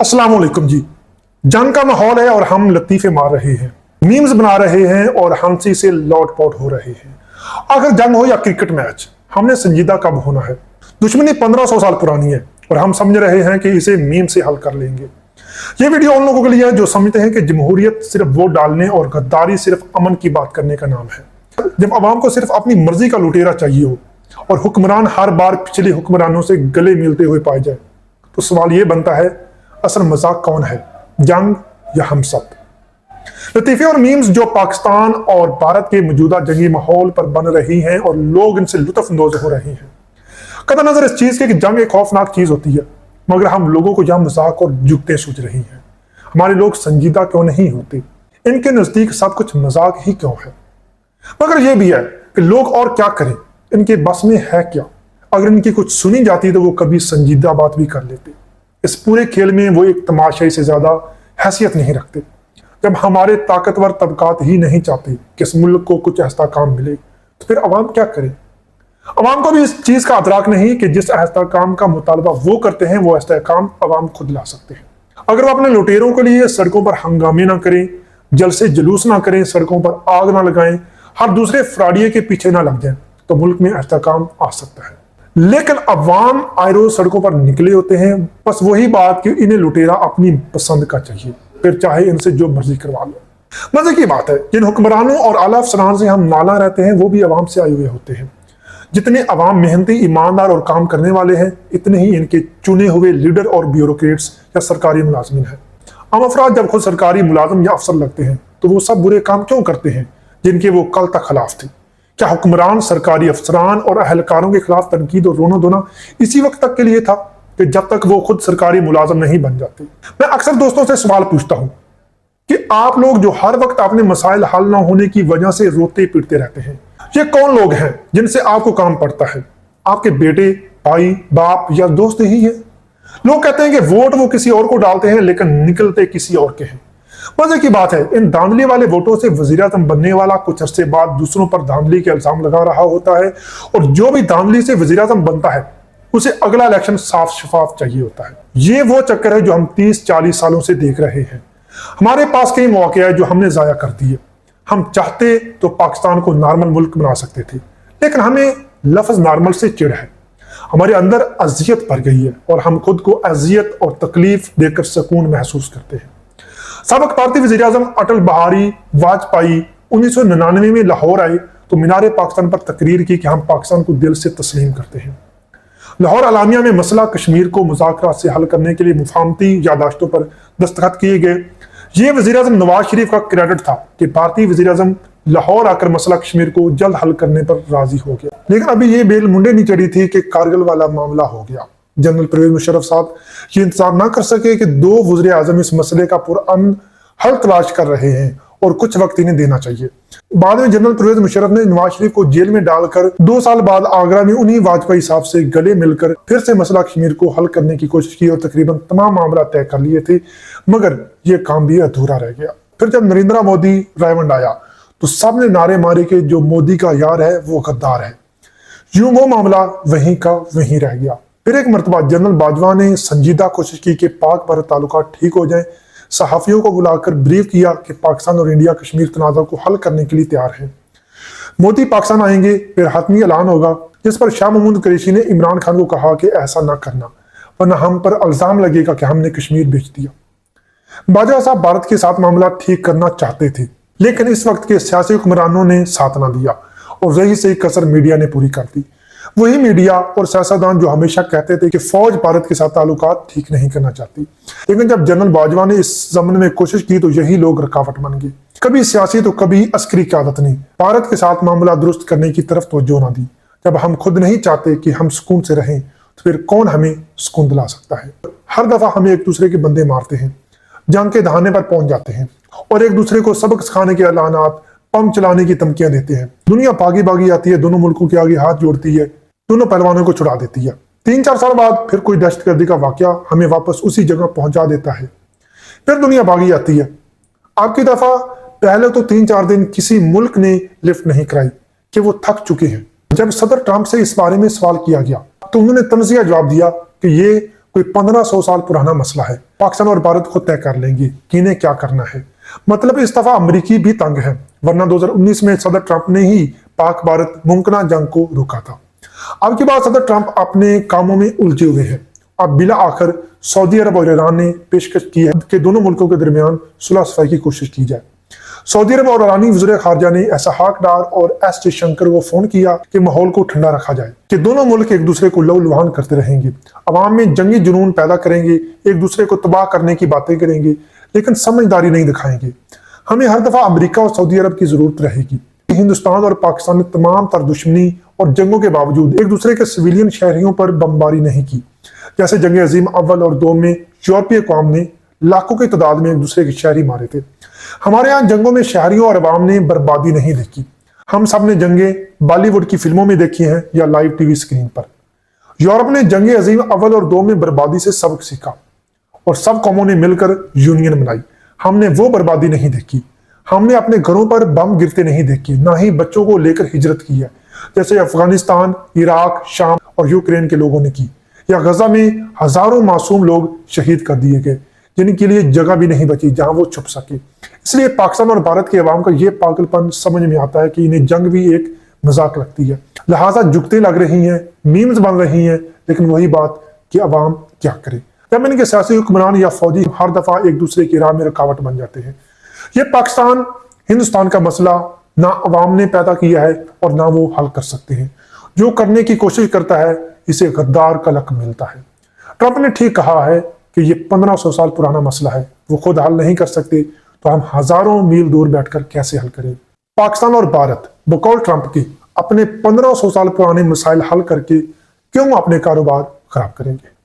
अस्सलाम वालेकुम जी। जंग का माहौल है और हम लतीफे मार रहे हैं, मीम्स बना रहे हैं और हंसी से लौटपोट हो रहे हैं। अगर जंग हो या क्रिकेट मैच, हमने संजीदा कब होना है। दुश्मनी 1500 साल पुरानी है और हम समझ रहे हैं कि इसे मीम से हल कर लेंगे। ये वीडियो उन लोगों के लिए है जो समझते हैं कि जमहूरियत सिर्फ वोट डालने और गद्दारी सिर्फ अमन की बात करने का नाम है। जब अवाम को सिर्फ अपनी मर्जी का लुटेरा चाहिए हो और हुक्मरान हर बार पिछले हुक्मरानों से गले मिलते हुए पाए जाए, तो सवाल ये बनता है, असल मजाक कौन है, जंग या हम सब। लतीफे और मीम्स जो पाकिस्तान और भारत के मौजूदा जंगी माहौल पर बन रही हैं और लोग इनसे लुत्फ अंदोज हो रहे हैं। कदा नजर इस चीज के कि जंग एक खौफनाक चीज होती है, मगर हम लोगों को यह मजाक और जुगते सूझ रही हैं। हमारे लोग संजीदा क्यों नहीं होते, इनके नजदीक सब कुछ मजाक ही क्यों है। मगर यह भी है कि लोग और क्या करें, इनके बस में है क्या। अगर इनकी कुछ सुनी जाती तो वो कभी संजीदा बात भी कर लेते। इस पूरे खेल में वो एक तमाशाई से ज्यादा हैसियत नहीं रखते। जब हमारे ताकतवर तबकात ही नहीं चाहते कि इस मुल्क को कुछ इस्तेहकाम मिले, तो फिर अवाम क्या करे। अवाम को भी इस चीज का अदराक नहीं कि जिस इस्तेहकाम का मुतालबा वो करते हैं, वो इस्तेहकाम अवाम खुद ला सकते हैं। अगर वो अपने लुटेरों के लिए सड़कों पर हंगामे ना करें, जलसे जुलूस ना करें, सड़कों पर आग ना लगाएं, हर दूसरे फ्राडिये के पीछे ना लग जाएं, तो मुल्क में इस्तेहकाम आ सकता है। लेकिन अवाम आए रोज सड़कों पर निकले होते हैं, बस वही बात कि इन्हें लुटेरा अपनी पसंद का चाहिए, फिर चाहे इनसे जो मर्जी करवा लो। मजे की बात है, जिन हुक्मरानों और आला अफसरान से हम नाला रहते हैं, वो भी अवाम से आए हुए होते हैं। जितने अवाम मेहनती, ईमानदार और काम करने वाले हैं, इतने ही इनके चुने हुए लीडर और ब्यूरोक्रेट्स या सरकारी मुलाजमिन हैं। आम अफराद जब खुद सरकारी मुलाजिम या अफसर लगते हैं, तो वो सब बुरे काम क्यों करते हैं जिनके वो कल तक खिलाफ थे। क्या हुक्मरान, सरकारी अफसरान और अहलकारों के खिलाफ तनकीद और रोना धोना इसी वक्त तक के लिए था कि जब तक वो खुद सरकारी मुलाजिम नहीं बन जाते। मैं अक्सर दोस्तों से सवाल पूछता हूं कि आप लोग जो हर वक्त अपने मसाइल हल ना होने की वजह से रोते पीटते रहते हैं, ये कौन लोग हैं जिनसे आपको काम पड़ता है। आपके बेटे, भाई, बाप या दोस्त ही है। लोग कहते हैं कि वोट वो किसी और को डालते हैं, लेकिन निकलते किसी और के हैं। मजे की बात है, इन धांधली वाले वोटों से वजीर आज़म बनने वाला कुछ अरसे बाद दूसरों पर धांधली के इल्जाम लगा रहा होता है, और जो भी धांधली से वजीर आज़म बनता है उसे अगला इलेक्शन साफ शफाफ चाहिए होता है। ये वो चक्कर है जो हम 30-40 सालों से देख रहे हैं। हमारे पास कई मौके हैं जो हमने जाया कर दिए। हम चाहते तो पाकिस्तान को नॉर्मल मुल्क बना सकते थे, लेकिन हमें लफ्ज नॉर्मल से चिढ़ है। हमारे अंदर अजियत भर गई है और हम खुद को अजियत और तकलीफ देकर सुकून महसूस करते हैं। साबिक भारतीय वजीर आज़म अटल बिहारी वाजपेयी 1999 में लाहौर आए तो मीनार पाकिस्तान पर तकरीर की कि हम पाकिस्तान को दिल से तस्लीम करते हैं। लाहौर अलामिया में मसला कश्मीर को मुज़ाकरात से हल करने के लिए मुफाहमती यादाश्तों पर दस्तखत किए गए। ये वजीर आज़म नवाज शरीफ का क्रेडिट था कि भारतीय वजीर आज़म लाहौर आकर मसला कश्मीर को जल्द हल करने पर राजी हो गया। लेकिन अभी ये बेल मुंडे नहीं चढ़ी थी कि कारगिल वाला मामला हो गया। जनरल परवेज मुशर्रफ साहब ये इंतजार ना कर सके कि 2 वज़ीर आज़म इस मसले का पुरअमन हल तलाश कर रहे हैं और कुछ वक्त इन्हें देना चाहिए। बाद में जनरल परवेज मुशर्रफ ने नवाज शरीफ को जेल में डालकर 2 साल बाद आगरा में उन्हीं वाजपेयी साहब से गले मिलकर फिर से मसला कश्मीर को हल करने की कोशिश की और तकरीबन तमाम मामला तय कर लिए थे, मगर ये काम भी अधूरा रह गया। फिर जब नरेंद्र मोदी रायवंड आया तो सबने नारे मारे कि जो मोदी का यार है वो गद्दार है। यूं वो मामला वहीं का वहीं रह गया। फिर एक मरतबा जनरल बाजवा ने संजीदा कोशिश की कि पाक भारत ताल्लुकात ठीक हो जाएं। सहाफियों को बुलाकर ब्रीफ किया कि पाकिस्तान और इंडिया कश्मीर तनाज़ा को हल करने के लिए तैयार हैं। मोदी पाकिस्तान आएंगे, फिर हातमी ऐलान होगा, जिस पर शाह महमूद कुरैशी ने इमरान खान को कहा कि ऐसा ना करना, वरना हम पर इल्जाम लगेगा कि हमने कश्मीर बेच दिया। बाजवा साहब भारत के साथ मामला ठीक करना चाहते थे, लेकिन इस वक्त के सियासी हुक्मरानों ने साथ ना दिया और रही सही कसर मीडिया ने पूरी कर दी। वही मीडिया और सियासतदान जो हमेशा कहते थे कि फौज भारत के साथ ताल्लुकात ठीक नहीं करना चाहती, लेकिन जब जनरल बाजवा ने इस जमन में कोशिश की तो यही लोग रुकावट बन गए। कभी सियासी तो कभी अस्करी क़यादत ने भारत के साथ मामला दुरुस्त करने की तरफ तवज्जो ना दी। जब हम खुद नहीं चाहते कि हम सुकून से रहें, तो फिर कौन हमें सुकून दिला सकता है। हर दफा हमें एक दूसरे के बंदे मारते हैं, जंग के दहाने पर पहुंच जाते हैं और एक दूसरे को सबक सिखाने के ऐलानात, पंप चलाने की धमकियां देते हैं। दुनिया भागी भागी आती है, दोनों मुल्कों के आगे हाथ जोड़ती है, दोनों पहलवानों को छुड़ा देती है। 3-4 साल बाद फिर कोई दहशतगर्दी का वाकया हमें वापस उसी जगह पहुंचा देता है। फिर दुनिया भागी आती है। आपकी दफा पहले तो 3-4 दिन किसी मुल्क ने लिफ्ट नहीं कराई कि वो थक चुके हैं। जब सदर ट्रंप से इस बारे में सवाल किया गया तो उन्होंने तंजिया जवाब दिया कि ये कोई 1500 साल पुराना मसला है, पाकिस्तान और भारत खुद तय कर लेंगे कि इन्हें क्या करना है। मतलब इस दफा अमरीकी भी तंग है, वरना 2019 में सदर ट्रंप ने ही पाक भारत मुमकिन जंग को रोका था। अब की बार सदर ट्रंप अपने कामों में उलझे हुए हैं। अब बिला आखिर सऊदी अरब और ईरान ने पेशकश की है कि दोनों मुल्कों के दरमियान सुलह सफाई की कोशिश की जाए। सऊदी अरब और ईरानी वज़ीर खारजा ने इसहाक डार और एस जयशंकर को फोन किया कि माहौल को ठंडा रखा जाए, कि दोनों मुल्क एक दूसरे को लहू-लुहान करते रहेंगे, अवाम में जंगी जुनून पैदा करेंगे, एक दूसरे को तबाह करने की बातें करेंगे, लेकिन समझदारी नहीं दिखाएंगे। हमें हर दफा अमेरिका और सऊदी अरब की जरूरत रहेगी। हिंदुस्तान और पाकिस्तान ने तमाम तर दुश्मनी और जंगों के बावजूद एक दूसरे के सिविलियन शहरियों पर बमबारी नहीं की। जैसे जंग अजीम अव्वल और दो में यूरोपीय कौम ने लाखों की तादाद में एक दूसरे के शहरी मारे थे। हमारे यहाँ जंगों में शहरियों और अवाम ने बर्बादी नहीं देखी। हम सब ने जंगे बॉलीवुड की फिल्मों में देखी हैं या लाइव टीवी स्क्रीन पर। यूरोप ने जंग अजीम अव्वल और दो में बर्बादी से सबक सीखा और सब कौमों ने मिलकर यूनियन बनाई। हमने वो बर्बादी नहीं देखी। हमने अपने घरों पर बम गिरते नहीं देखे, ना ही बच्चों को लेकर हिजरत की है, जैसे अफगानिस्तान, इराक, शाम और यूक्रेन के लोगों ने की, या गजा में हजारों मासूम लोग शहीद कर दिए गए जिनके लिए जगह भी नहीं बची जहां वो छुप सके। इसलिए पाकिस्तान और भारत के अवाम का ये पागलपन समझ में आता है कि इन्हें जंग भी एक मजाक लगती है, लिहाजा जुगते लग रही हैं, मीम्स बन रही हैं, लेकिन वही बात कि अवाम क्या करे। यमन के सियासी हुक्मरान या फौजी हर दफा एक दूसरे की राह में रुकावट बन जाते हैं। ये पाकिस्तान हिंदुस्तान का मसला ना अवाम ने पैदा किया है और ना वो हल कर सकते हैं। जो करने की कोशिश करता है इसे गद्दार का लक़ब मिलता है। ट्रंप ने ठीक कहा है कि ये 1500 साल पुराना मसला है, वो खुद हल नहीं कर सकते तो हम हजारों मील दूर बैठकर कैसे हल करें। पाकिस्तान और भारत बकौल ट्रंप के अपने 1500 साल पुराने मसाइल हल करके क्यों अपने कारोबार खराब करेंगे।